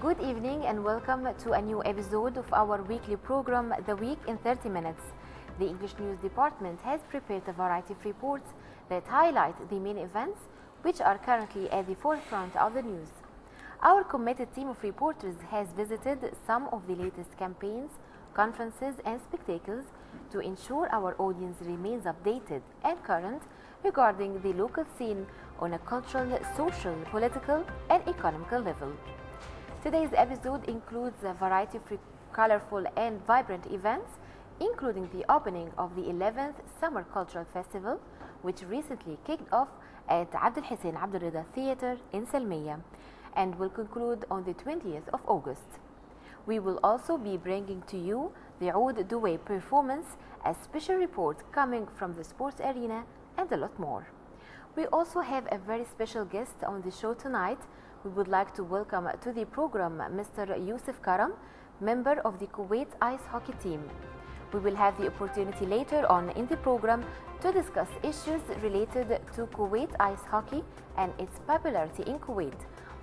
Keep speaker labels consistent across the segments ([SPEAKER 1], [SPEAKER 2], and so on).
[SPEAKER 1] Good evening and welcome to a new episode of our weekly program, The Week in 30 Minutes. The English News Department has prepared a variety of reports that highlight the main events which are currently at the forefront of the news. Our committed team of reporters has visited some of the latest campaigns, conferences and spectacles to ensure our audience remains updated and current regarding the local scene on a cultural, social, political and economical level. Today's episode includes a variety of colorful and vibrant events, including the opening of the 11th Summer Cultural Festival, which recently kicked off at Abd al-Hussein Abd al-Rida Theatre in Salmiya and will conclude on the 20th of August. We will also be bringing to you the Oud Duway performance, a special report coming from the sports arena, and a lot more. We also have a very special guest on the show tonight. We would like to welcome to the program Mr. Youssef Karam, member of the Kuwait ice hockey team. We will have the opportunity later on in the program to discuss issues related to Kuwait ice hockey and its popularity in Kuwait.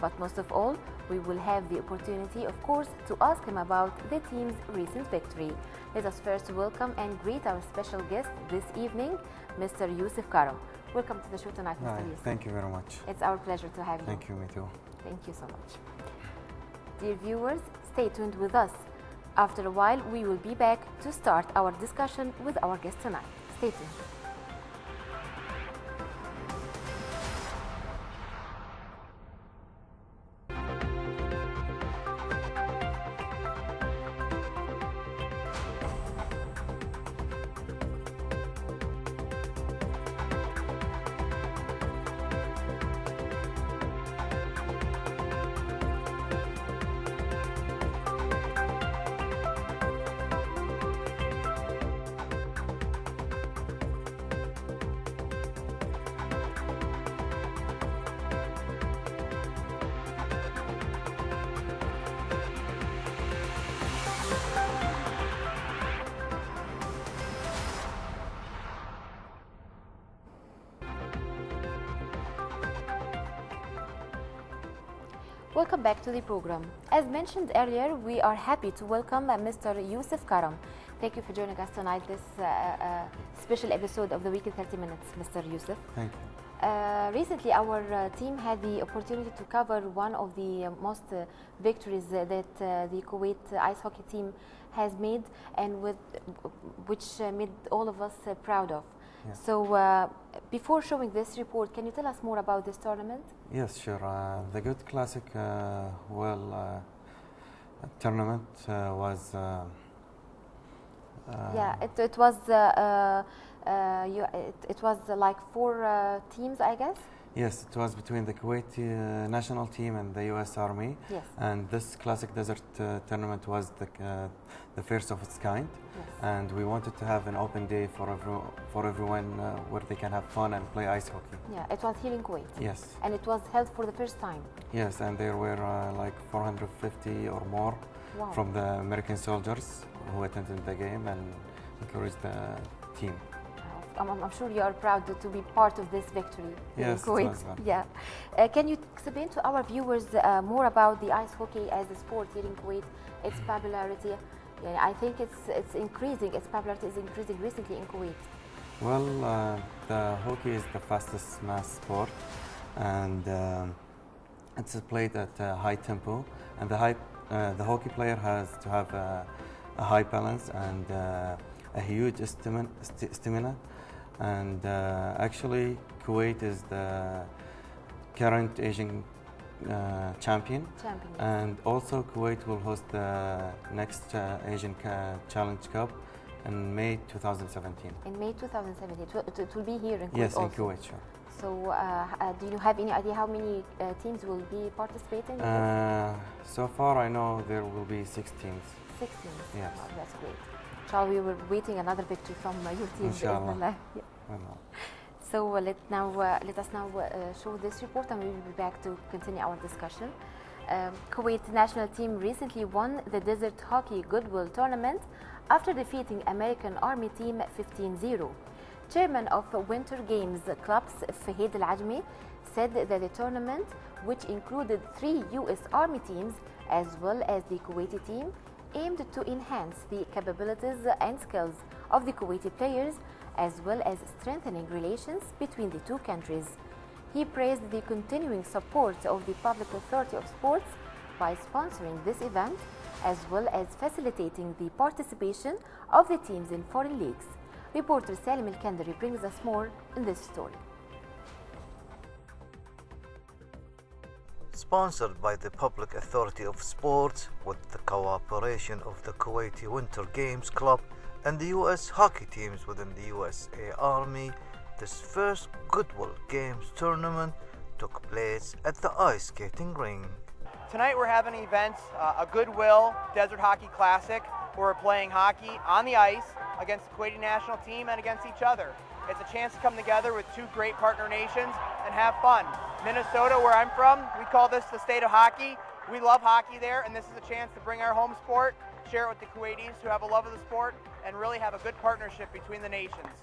[SPEAKER 1] But most of all, we will have the opportunity, of course, to ask him about the team's recent victory. Let us first welcome and greet our special guest this evening, Mr. Youssef Karam. Welcome to the show tonight, Mr. Youssef.
[SPEAKER 2] Thank you very much.
[SPEAKER 1] It's our pleasure to have you.
[SPEAKER 2] Thank you, me too.
[SPEAKER 1] Thank you so much. Dear viewers, stay tuned with us. After a while, we will be back to start our discussion with our guest tonight. Stay tuned. Welcome back to the program. As mentioned earlier, we are happy to welcome Mr. Youssef Karam. Thank you for joining us tonight, this special episode of the Week in 30 Minutes, Mr. Youssef.
[SPEAKER 2] Thank you.
[SPEAKER 1] Recently, our team had the opportunity to cover one of the most victories that the Kuwait ice hockey team has made, and which made all of us proud of.
[SPEAKER 2] Yeah.
[SPEAKER 1] So, before showing this report, can you tell us more about this tournament?
[SPEAKER 2] Yes, sure. The Good Classic tournament was.
[SPEAKER 1] Yeah, it was like 4 teams, I guess.
[SPEAKER 2] Yes, it was between the Kuwait national team and the U.S. Army.
[SPEAKER 1] Yes.
[SPEAKER 2] And this Classic Desert tournament was the first of its kind.
[SPEAKER 1] Yes.
[SPEAKER 2] And we wanted to have an open day for everyone where they can have fun and play ice hockey.
[SPEAKER 1] Yeah, it was here in Kuwait.
[SPEAKER 2] Yes.
[SPEAKER 1] And it was held for the first time.
[SPEAKER 2] Yes, and there were like 450 or more.
[SPEAKER 1] Wow.
[SPEAKER 2] From the American soldiers who attended the game and encouraged the team.
[SPEAKER 1] I'm sure you are proud to be part of this victory in Kuwait. Yeah. Can you explain to our viewers more about the ice hockey as a sport here in Kuwait, its popularity? Yeah, I think it's increasing. Its popularity is increasing recently in Kuwait.
[SPEAKER 2] Well, the hockey is the fastest mass sport, and it's played at a high tempo. And the hockey player has to have a high balance and a huge stamina. And actually, Kuwait is the current Asian champion. And also Kuwait will host the next Asian Challenge Cup in May 2017. In May
[SPEAKER 1] 2017, it will be here in Kuwait.
[SPEAKER 2] Yes,
[SPEAKER 1] also.
[SPEAKER 2] in Kuwait, sure.
[SPEAKER 1] So, do you have any idea how many teams will be participating?
[SPEAKER 2] So far, I know there will be 6 teams.
[SPEAKER 1] 6 teams.
[SPEAKER 2] Yes.
[SPEAKER 1] Oh, that's great. Shall we were waiting another victory from your team.
[SPEAKER 2] Inshallah.
[SPEAKER 1] Yeah. So let us now show this report, and we will be back to continue our discussion. Kuwait national team recently won the Desert Hockey Goodwill Tournament after defeating American Army team 15-0. Chairman of Winter Games Clubs Fahid Al Ajmi said that the tournament, which included 3 U.S. Army teams as well as the Kuwaiti team, aimed to enhance the capabilities and skills of the Kuwaiti players, as well as strengthening relations between the two countries. He praised the continuing support of the Public Authority of Sports by sponsoring this event, as well as facilitating the participation of the teams in foreign leagues. Reporter Salim Al-Kandari brings us more in this story.
[SPEAKER 3] Sponsored by the Public Authority of Sports with the cooperation of the Kuwaiti Winter Games Club and the U.S. hockey teams within the USA Army, this first Goodwill Games tournament took place at the ice skating rink.
[SPEAKER 4] Tonight we're having events, a Goodwill Desert Hockey Classic, where we're playing hockey on the ice against the Kuwaiti national team and against each other. It's a chance to come together with two great partner nations and have fun. Minnesota, where I'm from, we call this the state of hockey. We love hockey there, and this is a chance to bring our home sport, share it with the Kuwaitis who have a love of the sport, and really have a good partnership between the nations.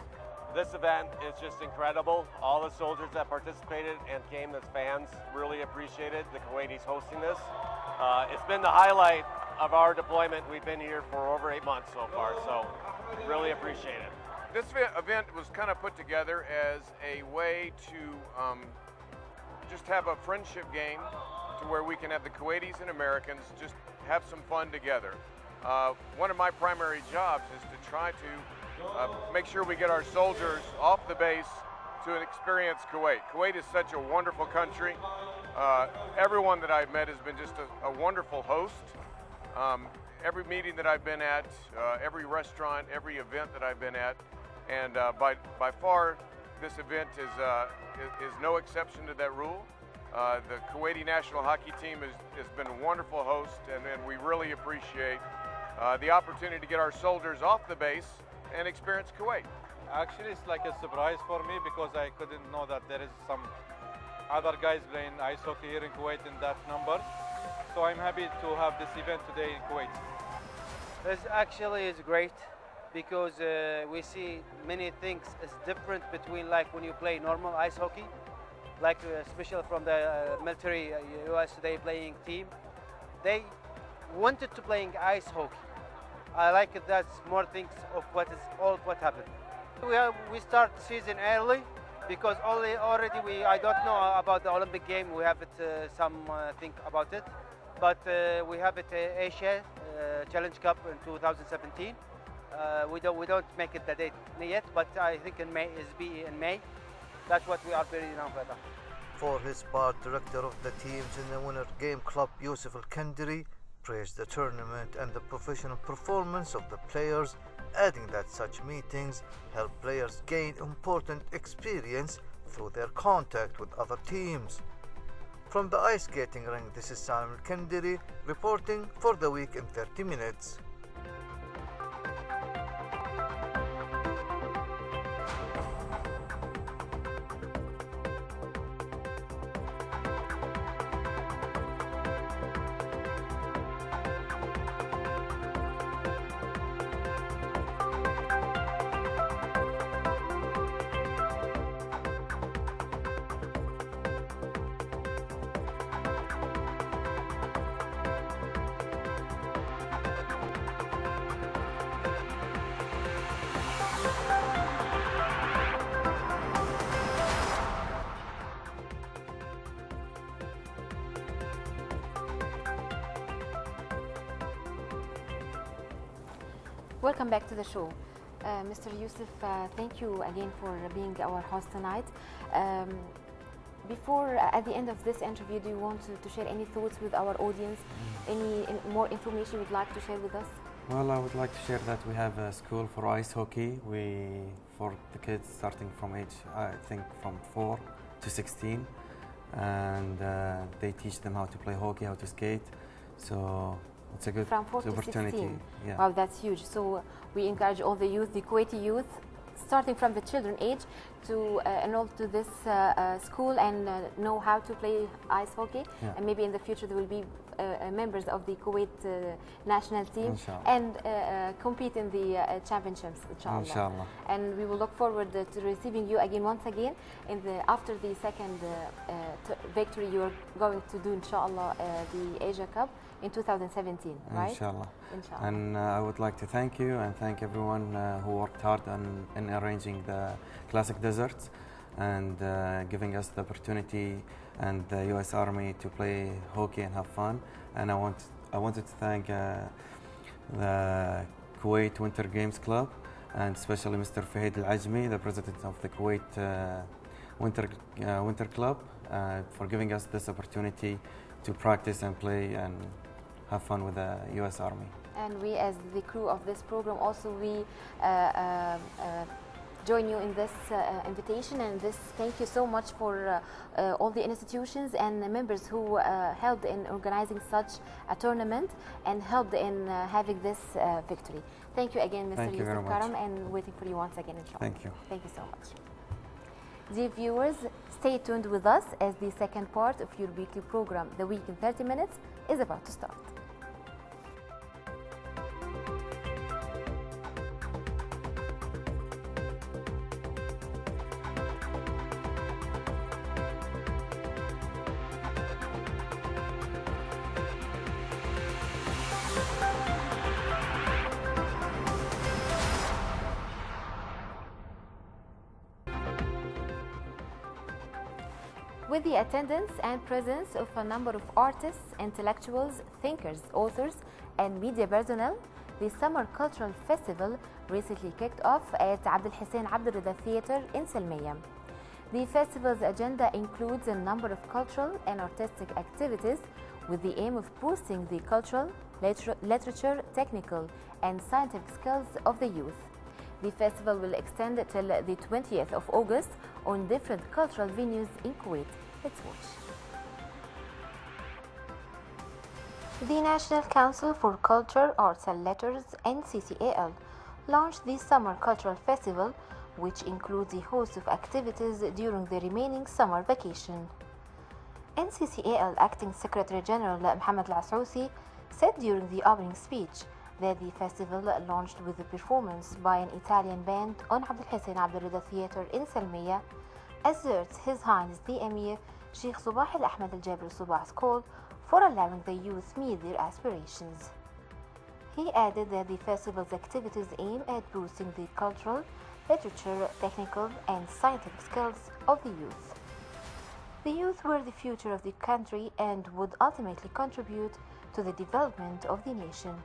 [SPEAKER 5] This event is just incredible. All the soldiers that participated and came as fans really appreciated the Kuwaitis hosting this. It's been the highlight of our deployment. We've been here for over 8 months so far, so really appreciate it.
[SPEAKER 6] This event was kind of put together as a way to just have a friendship game to where we can have the Kuwaitis and Americans just have some fun together. One of my primary jobs is to try to make sure we get our soldiers off the base to experience Kuwait. Kuwait is such a wonderful country. Everyone that I've met has been just a wonderful host. Every meeting that I've been at, every restaurant, every event that I've been at, and by far this event is no exception to that rule. The Kuwaiti national hockey team has been a wonderful host, and we really appreciate the opportunity to get our soldiers off the base and experience Kuwait.
[SPEAKER 7] Actually, it's like a surprise for me because I couldn't know that there is some other guys playing ice hockey here in Kuwait in that number. So I'm happy to have this event today in Kuwait.
[SPEAKER 8] This actually is great because we see many things is different between like when you play normal ice hockey, like especially from the military US today playing team. They wanted to playing ice hockey. I like it. That's more things of what happened. We start the season early because already I don't know about the Olympic game. We have it some think about it, but we have it Asia Challenge Cup in 2017. We don't make it the date yet, but I think in May is be in May. That's what we are very now for that.
[SPEAKER 3] For his part, director of the teams in the Winter Game Club, Yusuf Al-Kandari, praised the tournament and the professional performance of the players, adding that such meetings help players gain important experience through their contact with other teams. From the ice skating rink, this is Salim Al-Kandari reporting for The Week in 30 Minutes.
[SPEAKER 1] Welcome back to the show. Mr. Yusuf, thank you again for being our host tonight. Before, at the end of this interview, do you want to share any thoughts with our audience? Any more information you would like to share with us?
[SPEAKER 2] Well, I would like to share that we have a school for ice hockey. For the kids starting from age, I think from 4 to 16. And they teach them how to play hockey, how to skate. So it's a good
[SPEAKER 1] From 4
[SPEAKER 2] opportunity.
[SPEAKER 1] to 16.
[SPEAKER 2] Yeah.
[SPEAKER 1] Wow, that's huge. So we encourage all the youth, the Kuwaiti youth, starting from the children age, to enroll to this school and know how to play ice hockey.
[SPEAKER 2] Yeah.
[SPEAKER 1] And maybe in the future there will be members of the Kuwait national team
[SPEAKER 2] Inshallah.
[SPEAKER 1] and compete in the championships, inshallah.
[SPEAKER 2] Inshallah.
[SPEAKER 1] And we will look forward to receiving you again, once again, after the second victory you're going to do, inshallah, the Asia Cup in 2017, right?
[SPEAKER 2] Inshallah.
[SPEAKER 1] Inshallah.
[SPEAKER 2] And I would like to thank you and thank everyone who worked hard in arranging the Classic Deserts and giving us the opportunity and the U.S. Army to play hockey and have fun. And I wanted to thank the Kuwait Winter Games Club and especially Mr. Fahid Al-Ajmi, the president of the Kuwait Winter Club, for giving us this opportunity to practice and play and have fun with the U.S. Army.
[SPEAKER 1] And we, as the crew of this program, also we join you in this invitation, and this thank you so much for all the institutions and the members who helped in organizing such a tournament and helped in having this victory. Thank you again, Mr.
[SPEAKER 2] Thank you
[SPEAKER 1] Yusuf
[SPEAKER 2] very much.
[SPEAKER 1] Karam, and waiting for you once again, inshallah.
[SPEAKER 2] Thank you.
[SPEAKER 1] Thank you so much. Dear viewers, stay tuned with us as the second part of your weekly program, The Week in 30 Minutes, is about to start. With the attendance and presence of a number of artists, intellectuals, thinkers, authors, and media personnel, the Summer Cultural Festival recently kicked off at Abdel Hussein Abdel Rida Theatre in Salmiya. The festival's agenda includes a number of cultural and artistic activities with the aim of boosting the cultural, literature, technical, and scientific skills of the youth. The festival will extend till the 20th of August on different cultural venues in Kuwait. Let's watch. The National Council for Culture, Arts and Letters, NCCAL, launched the Summer Cultural Festival, which includes a host of activities during the remaining summer vacation. NCCAL Acting Secretary General Mohammed Al-Asrousi said during the opening speech that the festival, launched with a performance by an Italian band on Abdel Hussein Abdel Rida Theatre in Salmiya, asserts His Highness the Emir Sheikh Subah Al-Ahmed Al-Jabir Subah's call for allowing the youth meet their aspirations. He added that the festival's activities aim at boosting the cultural, literature, technical, and scientific skills of the youth. The youth were the future of the country and would ultimately contribute to the development of the nation.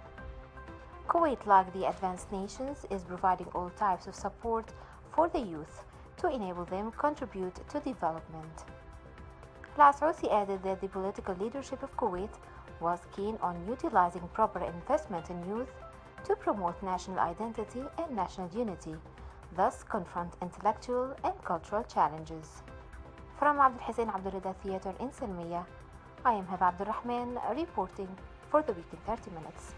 [SPEAKER 1] Kuwait, like the advanced nations, is providing all types of support for the youth to enable them contribute to development. Al-Asrousi added that the political leadership of Kuwait was keen on utilizing proper investment in youth to promote national identity and national unity, thus confront intellectual and cultural challenges. From Abdel Hussein Abdel Rida Theatre in Salmiya, I am Haba Abdul Rahman reporting for The Week in 30 Minutes.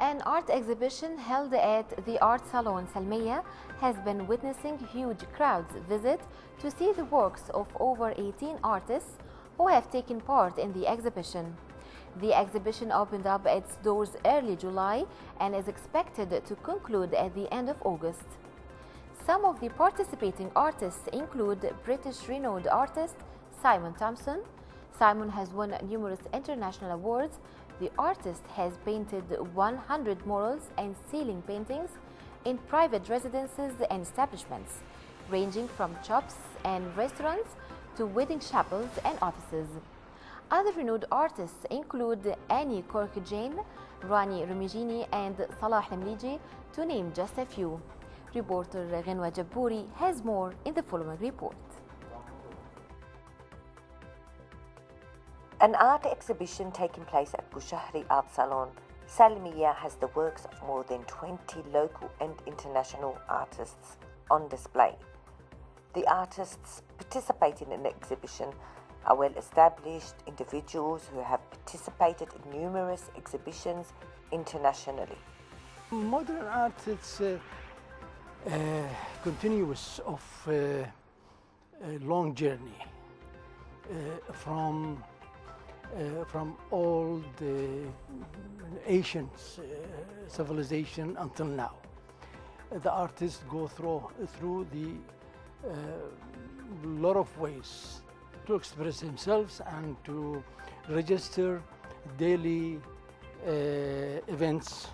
[SPEAKER 1] An art exhibition held at the Art Salon Salmiya has been witnessing huge crowds visit to see the works of over 18 artists who have taken part in the exhibition. The exhibition opened up its doors early July and is expected to conclude at the end of August. Some of the participating artists include British renowned artist Simon Thompson. Simon has won numerous international awards. The artist has painted 100 murals and ceiling paintings in private residences and establishments, ranging from shops and restaurants to wedding chapels and offices. Other renowned artists include Annie Korkjain, Rani Rumijini, and Salah Lemliji, to name just a few. Reporter Ghenwa Jabbouri has more in the following report.
[SPEAKER 9] An art exhibition taking place at Bushahri Art Salon, Salmiya has the works of more than 20 local and international artists on display. The artists participating in the exhibition are well-established individuals who have participated in numerous exhibitions internationally.
[SPEAKER 10] Modern art is continuous of a long journey from old ancient civilization until now. The artists go through the lot of ways to express themselves and to register daily events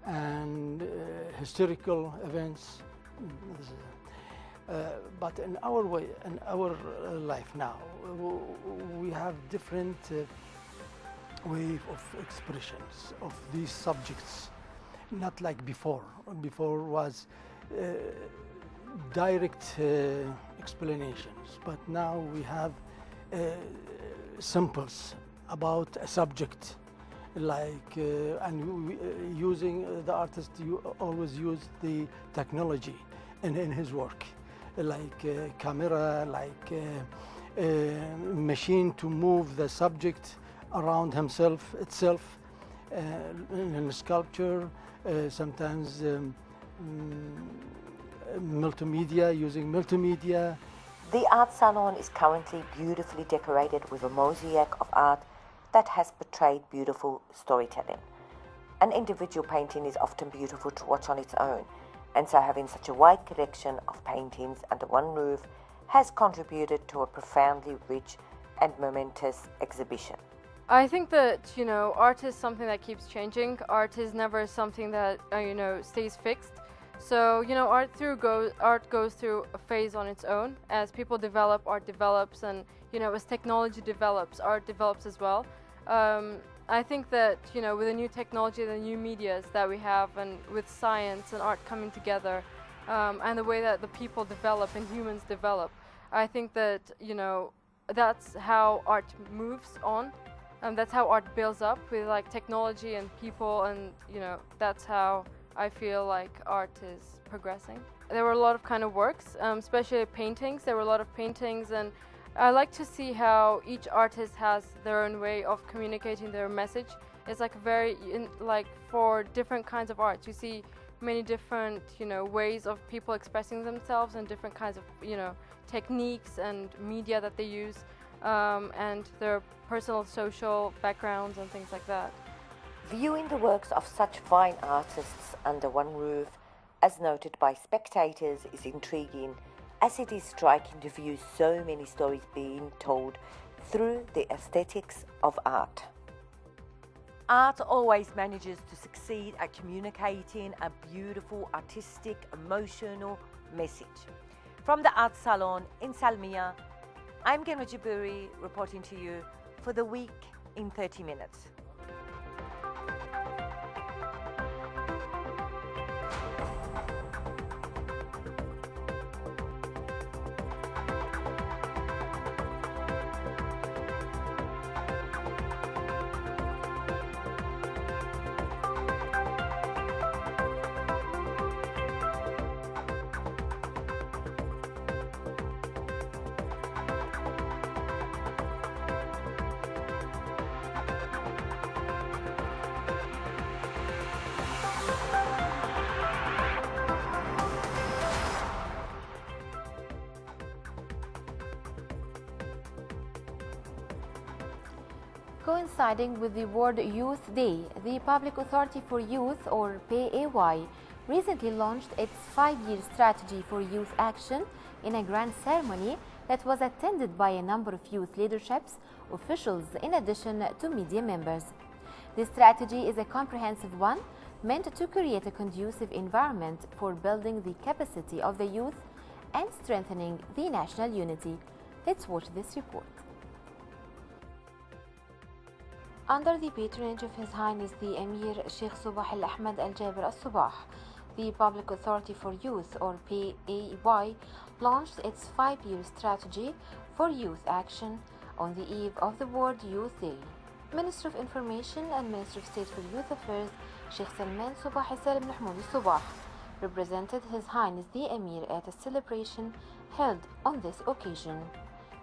[SPEAKER 10] and historical events. But in our way, in our life now, we have different way of expressions of these subjects, not like before. Before was direct explanations, but now we have samples about a subject, like using the artist always use the technology in his work, like camera, like machine to move the subject around himself itself, in sculpture, sometimes multimedia, using multimedia.
[SPEAKER 9] The art salon is currently beautifully decorated with a mosaic of art that has portrayed beautiful storytelling. An individual painting is often beautiful to watch on its own, and so having such a wide collection of paintings under one roof has contributed to a profoundly rich and momentous exhibition.
[SPEAKER 11] I think that, art is something that keeps changing. Art is never something that, stays fixed. So, art goes through a phase on its own. As people develop, art develops, and, as technology develops, art develops as well. I think that, with the new technology, the new medias that we have, and with science and art coming together, and the way that the people develop and humans develop, I think that, that's how art moves on. That's how art builds up with like technology and people, and that's how I feel like art is progressing. There were a lot of kind of works, especially paintings. There were a lot of paintings, and I like to see how each artist has their own way of communicating their message. It's like for different kinds of art, you see many different ways of people expressing themselves, and different kinds of techniques and media that they use, and their personal social backgrounds and things like that.
[SPEAKER 9] Viewing the works of such fine artists under one roof, as noted by spectators, is intriguing, as it is striking to view so many stories being told through the aesthetics of art.
[SPEAKER 12] Art always manages to succeed at communicating a beautiful, artistic, emotional message. From the Art Salon in Salmiya, I'm Genwa Jaburi reporting to you for the week in 30 minutes.
[SPEAKER 1] Coinciding with the World Youth Day, the Public Authority for Youth, or PAY, recently launched its 5-year strategy for youth action in a grand ceremony that was attended by a number of youth leaderships, officials, in addition to media members. The strategy is a comprehensive one meant to create a conducive environment for building the capacity of the youth and strengthening the national unity. Let's watch this report. Under the patronage of His Highness the Emir Sheikh Subah Al Ahmed Al Jaber Al Subah, the Public Authority for Youth, or PAY, launched its 5-year strategy for youth action on the eve of the World Youth Day. Minister of Information and Minister of State for Youth Affairs Sheikh Salman Subahi Salim Mahmoud Subah represented His Highness the Emir at a celebration held on this occasion.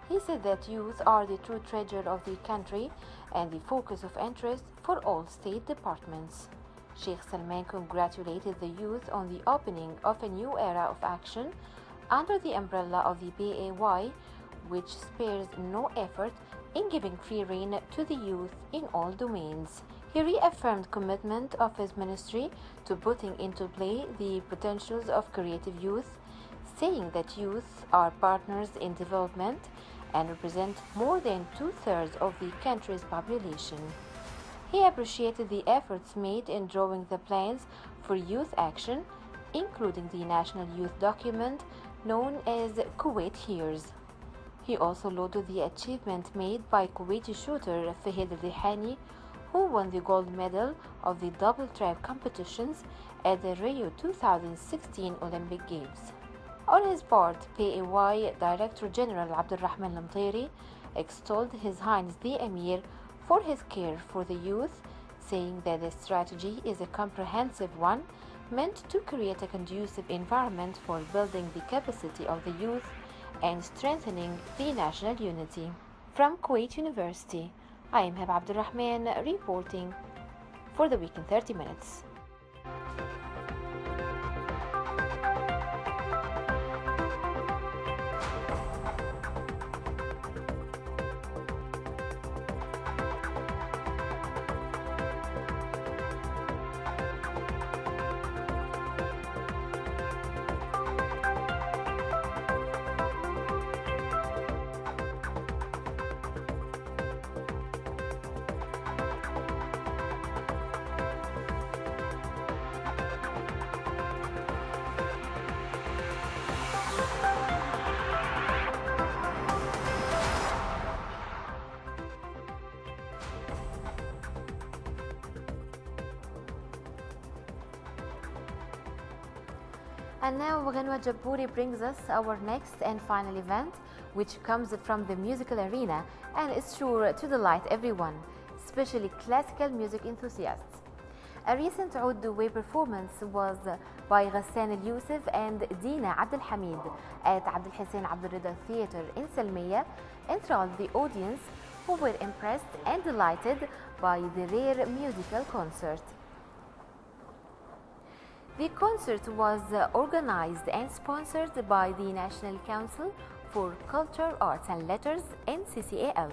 [SPEAKER 1] He said that youth are the true treasure of the country and the focus of interest for all state departments. Sheikh Salman congratulated the youth on the opening of a new era of action under the umbrella of the PAY, which spares no effort in giving free rein to the youth in all domains. He reaffirmed commitment of his ministry to putting into play the potentials of creative youth, saying that youth are partners in development and represent more than 2/3 of the country's population. He appreciated the efforts made in drawing the plans for youth action, including the National Youth Document known as Kuwait Hears. He also lauded the achievement made by Kuwaiti shooter Fahid Al-Rihani, who won the gold medal of the double trap competitions at the Rio 2016 Olympic Games. On his part, PAY Director General Abdulrahman Lamtiri extolled His Highness the Emir for his care for the youth, saying that the strategy is a comprehensive one meant to create a conducive environment for building the capacity of the youth and strengthening the national unity. From Kuwait University, I am Heba Abdulrahman reporting for the Week in 30 Minutes. And now Ghanwa Jabouri brings us our next and final event, which comes from the musical arena and is sure to delight everyone, especially classical music enthusiasts. A recent Oud Doué performance was by Ghassan Al Youssef and Dina Abdel Hamid at Abdel Hussein Abdel Rida Theatre in Salmiya enthralled the audience, who were impressed and delighted by the rare musical concert. The concert was organized and sponsored by the National Council for Culture, Arts and Letters, NCCAL.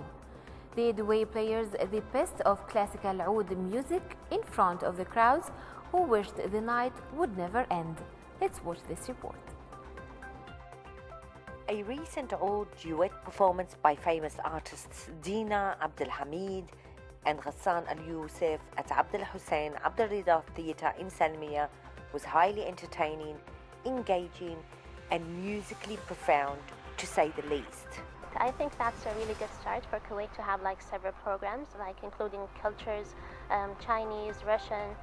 [SPEAKER 1] The Doué players the best of classical oud music in front of the crowds who wished the night would never end. Let's watch this report.
[SPEAKER 9] A recent oud duet performance by famous artists Dina Abdel Hamid and Ghassan Al Youssef at Abdel Hussein Abdel Rida Theatre in Salmiya was highly entertaining, engaging and musically profound, to say the least.
[SPEAKER 13] I think that's a really good start for Kuwait to have like several programs, like including cultures, Chinese, Russian.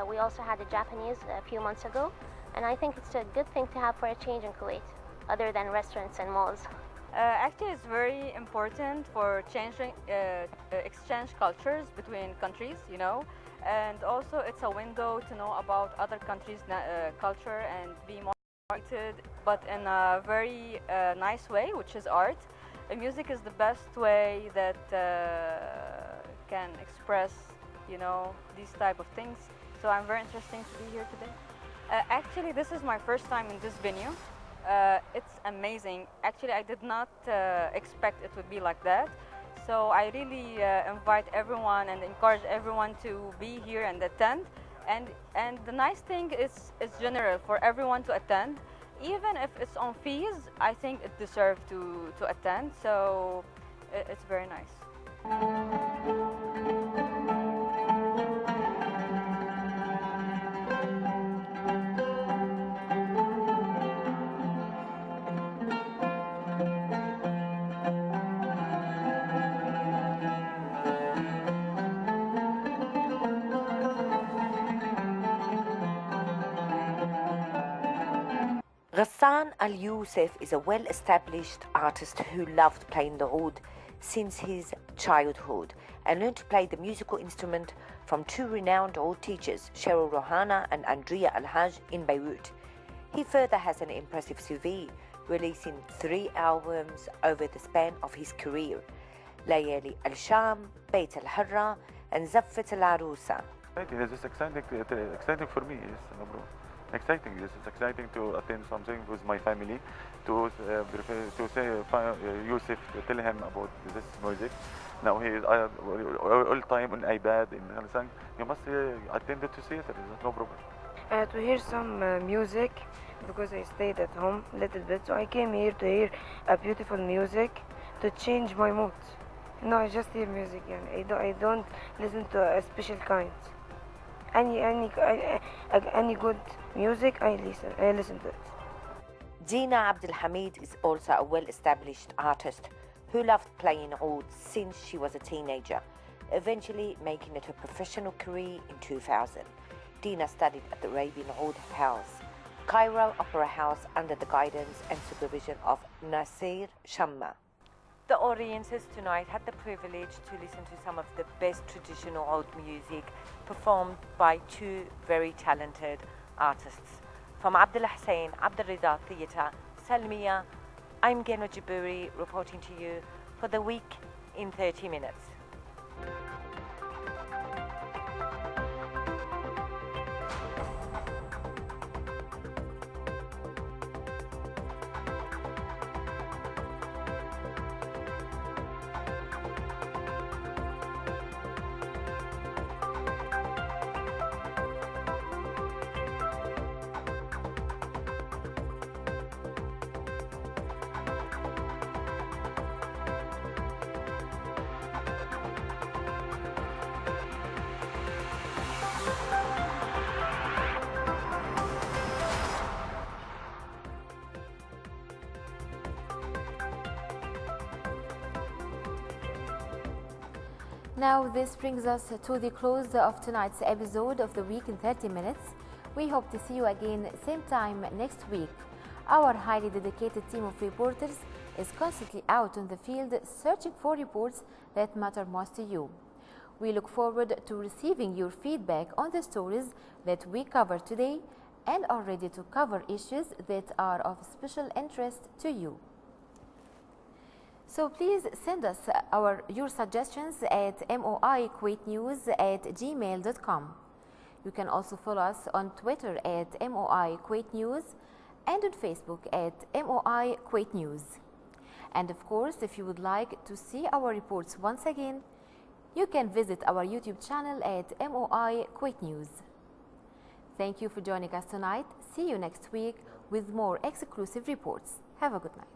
[SPEAKER 13] We also had the Japanese a few months ago, and I think it's a good thing to have for a change in Kuwait, other than restaurants and malls.
[SPEAKER 14] Actually, it's very important for changing, exchange cultures between countries, you know, and also it's a window to know about other countries' culture and be more connected, but in a very nice way, which is art. Music is the best way that can express, you know, these type of things. So I'm very interested to be here today. Actually, this is my first time in this venue. It's amazing. Actually, I did not expect it would be like that. So I really invite everyone and encourage everyone to be here and attend. And the nice thing is it's general for everyone to attend. Even if it's on fees, I think it deserves to attend. So it's very nice.
[SPEAKER 9] Ghassan Al Youssef is a well-established artist who loved playing the oud, since his childhood and learned to play the musical instrument from two renowned old teachers, Cheryl Rohana and Andrea Al-Haj in Beirut. He further has an impressive CV, releasing 3 albums over the span of his career: Layali Al-Sham, Bayt Al-Harra and Zaffat Al-Arusa.
[SPEAKER 15] This is exciting for me, yes, no problem. Exciting, this is exciting to attend something with my family, to say Yusuf, tell him about this music. Now he is all time on iPad in Hillsong. You must attend to theater, no problem.
[SPEAKER 16] To hear some music, because I stayed at home a little bit, so I came here to hear a beautiful music to change my mood. No, I just hear music, and I don't listen to a special kind. Any good music, I listen to it.
[SPEAKER 9] Dina Abdul Hamid is also a well-established artist who loved playing oud since she was a teenager, eventually making it a professional career in 2000. Dina studied at the Arabian Oud House, Cairo Opera House, under the guidance and supervision of Nasir Shamma.
[SPEAKER 12] The audiences tonight had the privilege to listen to some of the best traditional oud music performed by two very talented artists. From Abdullah Hussein, Abdul Rida Theatre, Salmiya, I'm Geno Jaburi reporting to you for the week in 30 minutes.
[SPEAKER 1] Now this brings us to the close of tonight's episode of The Week in 30 Minutes. We hope to see you again same time next week. Our highly dedicated team of reporters is constantly out on the field searching for reports that matter most to you. We look forward to receiving your feedback on the stories that we cover today and are ready to cover issues that are of special interest to you. So please send us your suggestions at moikuwaitnews@gmail.com. You can also follow us on Twitter at moikuwaitnews and on Facebook at moikuwaitnews. And of course, if you would like to see our reports once again, you can visit our YouTube channel at moikuwaitnews. Thank you for joining us tonight. See you next week with more exclusive reports. Have a good night.